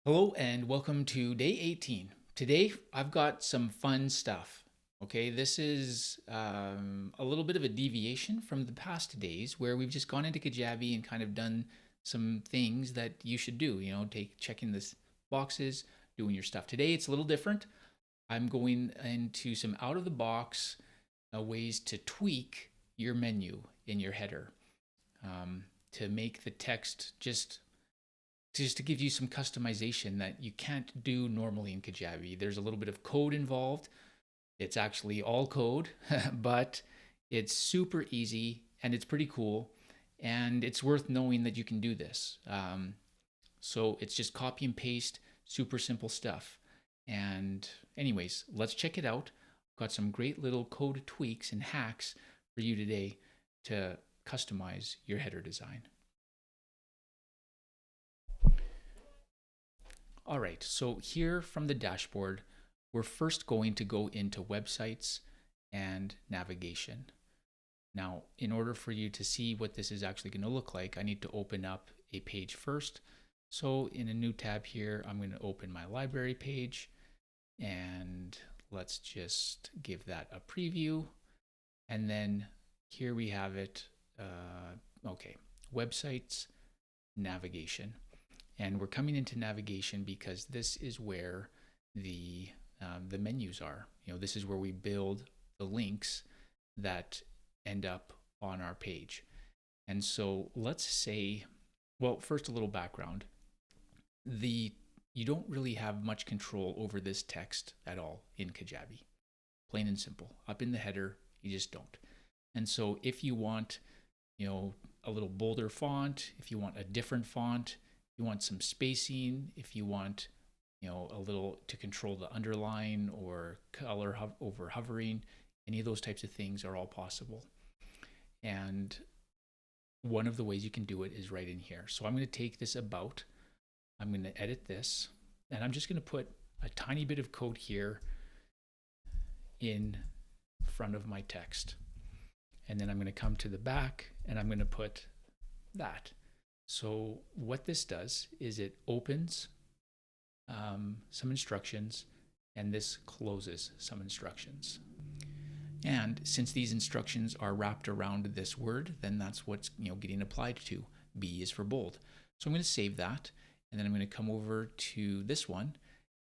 Hello and welcome to day 18. Today I've got some fun stuff. Okay, this is a little bit of a deviation from the past days where we've just gone into Kajabi and kind of done some things that you should do. Checking this boxes, doing your stuff. Today it's a little different. I'm going into some out of the box ways to tweak your menu in your header to make the text just to give you some customization that you can't do normally in Kajabi. There's a little bit of code involved. It's actually all code, but it's super easy and it's pretty cool. And it's worth knowing that you can do this. So it's just copy and paste, super simple stuff. And anyways, let's check it out. Got some great little code tweaks and hacks for you today to customize your header design. All right, so here from the dashboard, we're first going to go into websites and navigation. Now, in order for you to see what this is actually going to look like, I need to open up a page first. So in a new tab here, I'm going to open my library page and let's just give that a preview. And then here we have it. Okay, websites, navigation. And we're coming into navigation because this is where the menus are. This is where we build the links that end up on our page. And so let's say, well, first a little background. You don't really have much control over this text at all in Kajabi. Plain and simple. Up in the header, you just don't. And so if you want, a little bolder font, if you want a different font, you want some spacing, if you want, a little to control the underline or color over hovering, any of those types of things are all possible. And one of the ways you can do it is right in here. So I'm going to take this about, I'm going to edit this, and I'm just going to put a tiny bit of code here in front of my text. And then I'm going to come to the back and I'm going to put that. So what this does is it opens some instructions and this closes some instructions. And since these instructions are wrapped around this word, then that's what's getting applied to. B is for bold. So I'm going to save that and then I'm going to come over to this one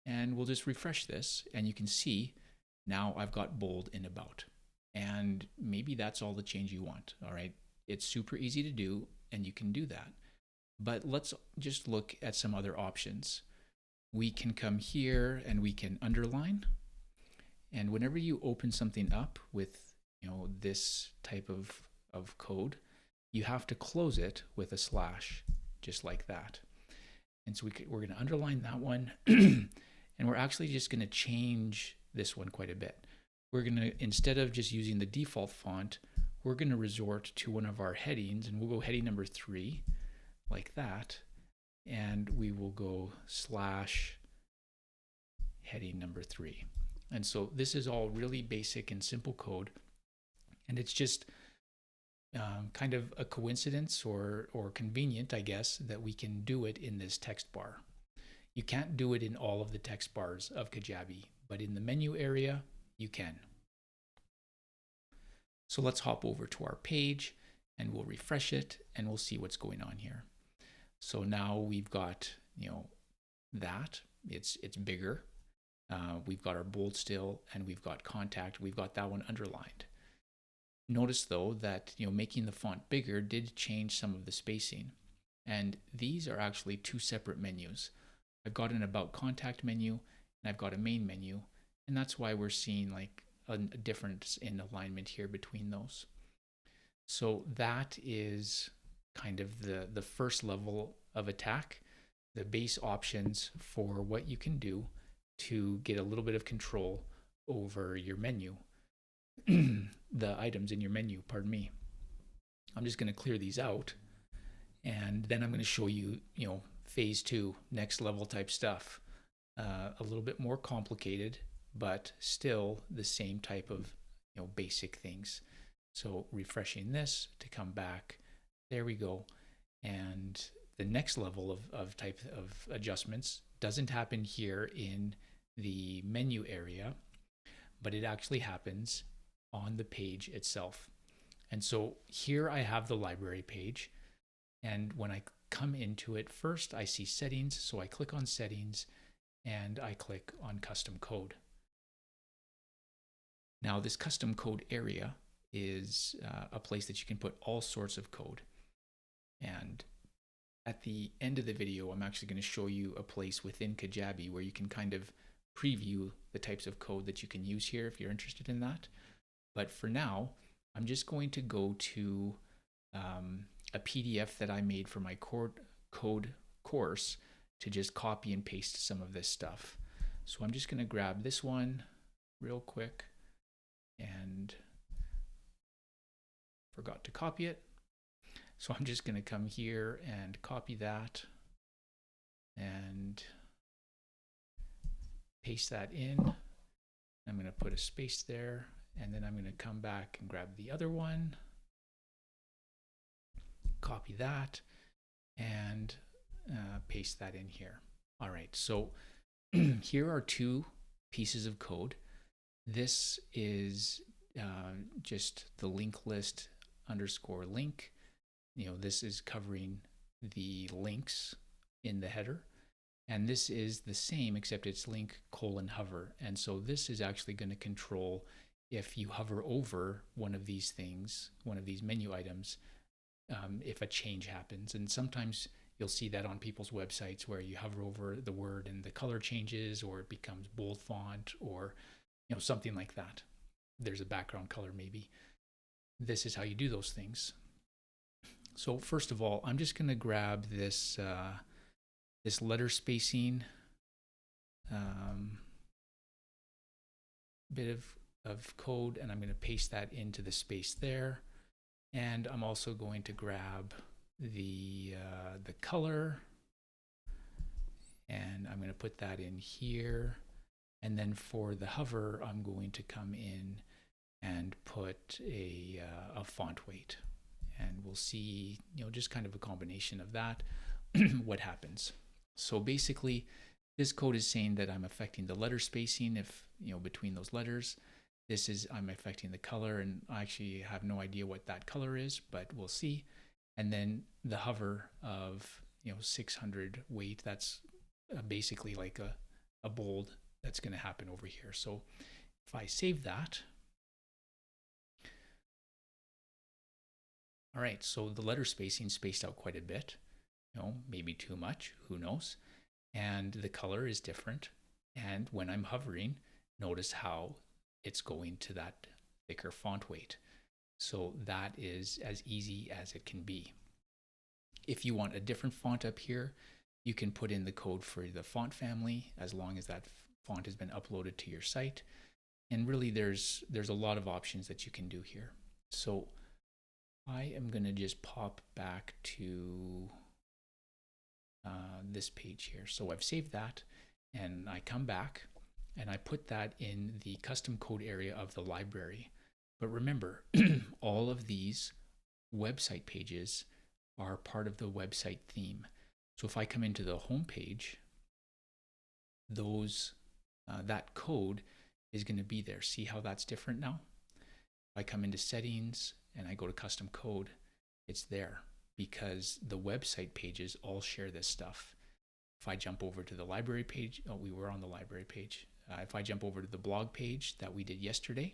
and we'll just refresh this and you can see now I've got bold in about. And maybe that's all the change you want. All right. It's super easy to do and you can do that. But let's just look at some other options. We can come here and we can underline. And whenever you open something up with this type of code, you have to close it with a slash, just like that. And so we're going to underline that one. And we're actually just going to change this one quite a bit. We're going to, instead of just using the default font, we're going to resort to one of our headings, and we'll go heading number 3. Like that, and we will go slash heading number 3. And so this is all really basic and simple code, and it's just kind of a coincidence or convenient, I guess, that we can do it in this text bar. You can't do it in all of the text bars of Kajabi, but in the menu area, you can. So let's hop over to our page and we'll refresh it and we'll see what's going on here. So now we've got, that it's bigger. We've got our bold still and we've got contact. We've got that one underlined. Notice though that, making the font bigger did change some of the spacing. And these are actually two separate menus. I've got an about contact menu and I've got a main menu. And that's why we're seeing like a difference in alignment here between those. So that is kind of the first level of attack, the base options for what you can do to get a little bit of control over your menu, the items in your menu, pardon me. I'm just going to clear these out and then I'm going to show you, phase 2, next level type stuff. A little bit more complicated, but still the same type of, basic things. So refreshing this to come back, there we go. And the next level of type of adjustments doesn't happen here in the menu area, but it actually happens on the page itself. And so here I have the library page. And when I come into it, first I see settings. So I click on settings and I click on custom code. Now this custom code area is a place that you can put all sorts of code. And at the end of the video, I'm actually going to show you a place within Kajabi where you can kind of preview the types of code that you can use here if you're interested in that. But for now, I'm just going to go to a PDF that I made for my code course to just copy and paste some of this stuff. So I'm just going to grab this one real quick and forgot to copy it. So I'm just going to come here and copy that and paste that in. I'm going to put a space there, and then I'm going to come back and grab the other one, copy that, and paste that in here. All right, so here are two pieces of code. This is just the link list underscore link. This is covering the links in the header. And this is the same, except it's link : hover. And so this is actually going to control if you hover over one of these things, one of these menu items, if a change happens. And sometimes you'll see that on people's websites where you hover over the word and the color changes, or it becomes bold font, or something like that. There's a background color maybe. This is how you do those things. So first of all, I'm just going to grab this this letter spacing bit of code, and I'm going to paste that into the space there. And I'm also going to grab the color, and I'm going to put that in here. And then for the hover, I'm going to come in and put a font weight. And we'll see, just kind of a combination of that, what happens. So basically, this code is saying that I'm affecting the letter spacing if, between those letters. This is, I'm affecting the color, and I actually have no idea what that color is, but we'll see. And then the hover of, 600 weight, that's basically like a bold that's going to happen over here. So if I save that, all right, so the letter spacing spaced out quite a bit, maybe too much, who knows? And the color is different. And when I'm hovering, notice how it's going to that thicker font weight. So that is as easy as it can be. If you want a different font up here, you can put in the code for the font family as long as that font has been uploaded to your site. And really there's a lot of options that you can do here. So I am going to just pop back to this page here. So I've saved that, and I come back and I put that in the custom code area of the library. But remember, all of these website pages are part of the website theme. So if I come into the home page, that code is going to be there. See how that's different now? If I come into settings and I go to custom code, it's there because the website pages all share this stuff. If I jump over to the library page, we were on the library page. If I jump over to the blog page that we did yesterday,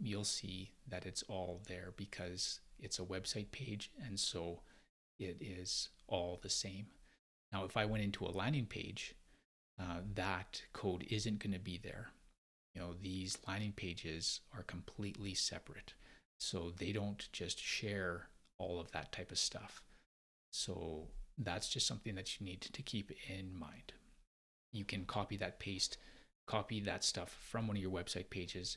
you'll see that it's all there because it's a website page, and so it is all the same. Now, if I went into a landing page, that code isn't going to be there. These landing pages are completely separate, so they don't just share all of that type of stuff. So that's just something that you need to keep in mind. You can copy that stuff from one of your website pages,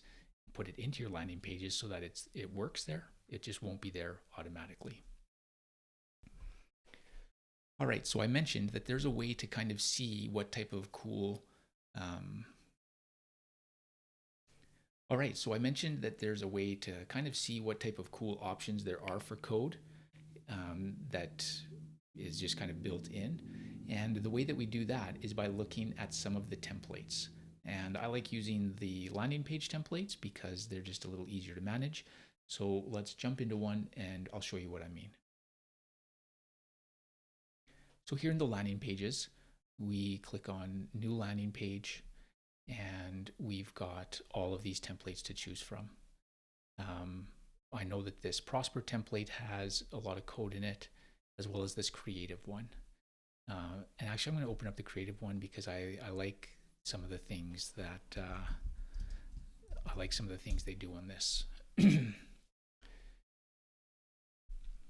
put it into your landing pages so that it works there. It just won't be there automatically. All right, so I mentioned that there's a way to kind of see what type of cool options there are for code that is just kind of built in. And the way that we do that is by looking at some of the templates. And I like using the landing page templates because they're just a little easier to manage. So let's jump into one and I'll show you what I mean. So here in the landing pages, we click on new landing page and we've got all of these templates to choose from. I know that this Prosper template has a lot of code in it, as well as this creative one. And actually, I'm going to open up the creative one because I like some of the things that they do on this.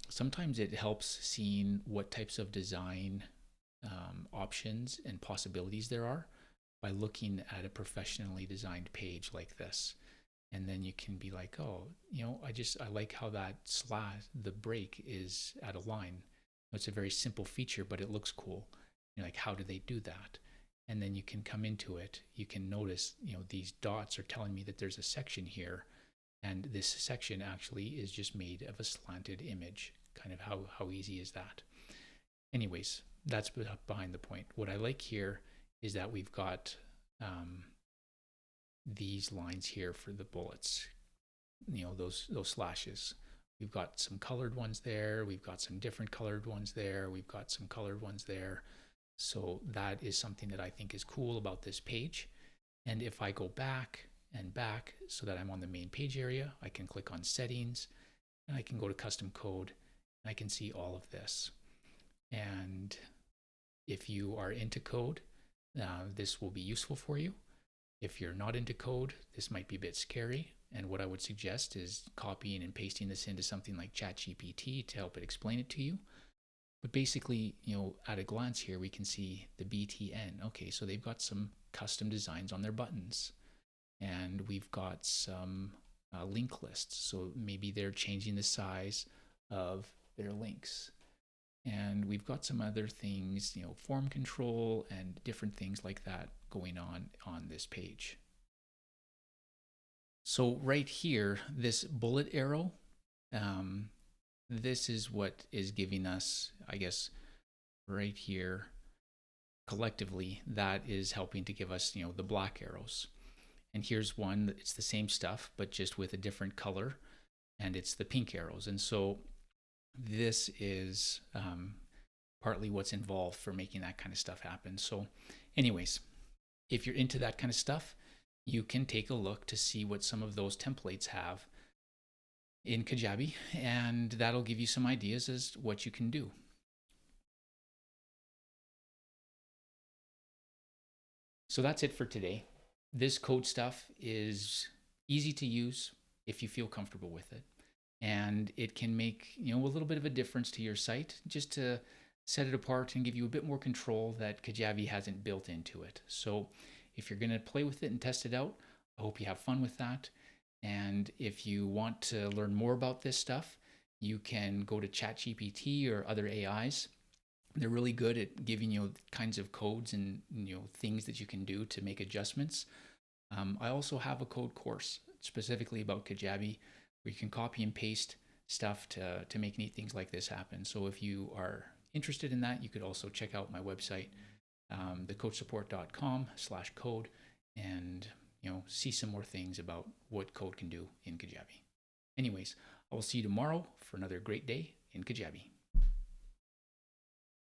Sometimes it helps seeing what types of design options and possibilities there are by looking at a professionally designed page like this. And then you can be like, oh, I like how that the break is at a line. It's a very simple feature, but it looks cool. Like, how do they do that? And then you can come into it. You can notice, these dots are telling me that there's a section here. And this section actually is just made of a slanted image. Kind of how easy is that? Anyways, that's behind the point. What I like here is that we've got these lines here for the bullets, those slashes. We've got some colored ones there. We've got some different colored ones there. We've got some colored ones there. So that is something that I think is cool about this page. And if I go back and back so that I'm on the main page area, I can click on settings and I can go to custom code and I can see all of this. And if you are into code, this will be useful for you. If you're not into code, this might be a bit scary. And what I would suggest is copying and pasting this into something like ChatGPT to help it explain it to you. But basically, at a glance here, we can see the BTN. Okay, so they've got some custom designs on their buttons. And we've got some link lists. So maybe they're changing the size of their links. And we've got some other things, form control and different things like that going on this page. So right here, this bullet arrow, this is what is giving us, I guess, right here, collectively, that is helping to give us, the black arrows. And here's one, it's the same stuff, but just with a different color, and it's the pink arrows. And so this is partly what's involved for making that kind of stuff happen. So anyways, if you're into that kind of stuff, you can take a look to see what some of those templates have in Kajabi, and that'll give you some ideas as to what you can do. So that's it for today. This code stuff is easy to use if you feel comfortable with it. And it can make, a little bit of a difference to your site just to set it apart and give you a bit more control that Kajabi hasn't built into it. So if you're going to play with it and test it out, I hope you have fun with that. And if you want to learn more about this stuff, you can go to ChatGPT or other AIs. They're really good at giving you kinds of codes and things that you can do to make adjustments. I also have a code course specifically about Kajabi where you can copy and paste stuff to make neat things like this happen. So if you are interested in that, you could also check out my website, thecoachsupport.com/code, and see some more things about what code can do in Kajabi. Anyways, I will see you tomorrow for another great day in Kajabi.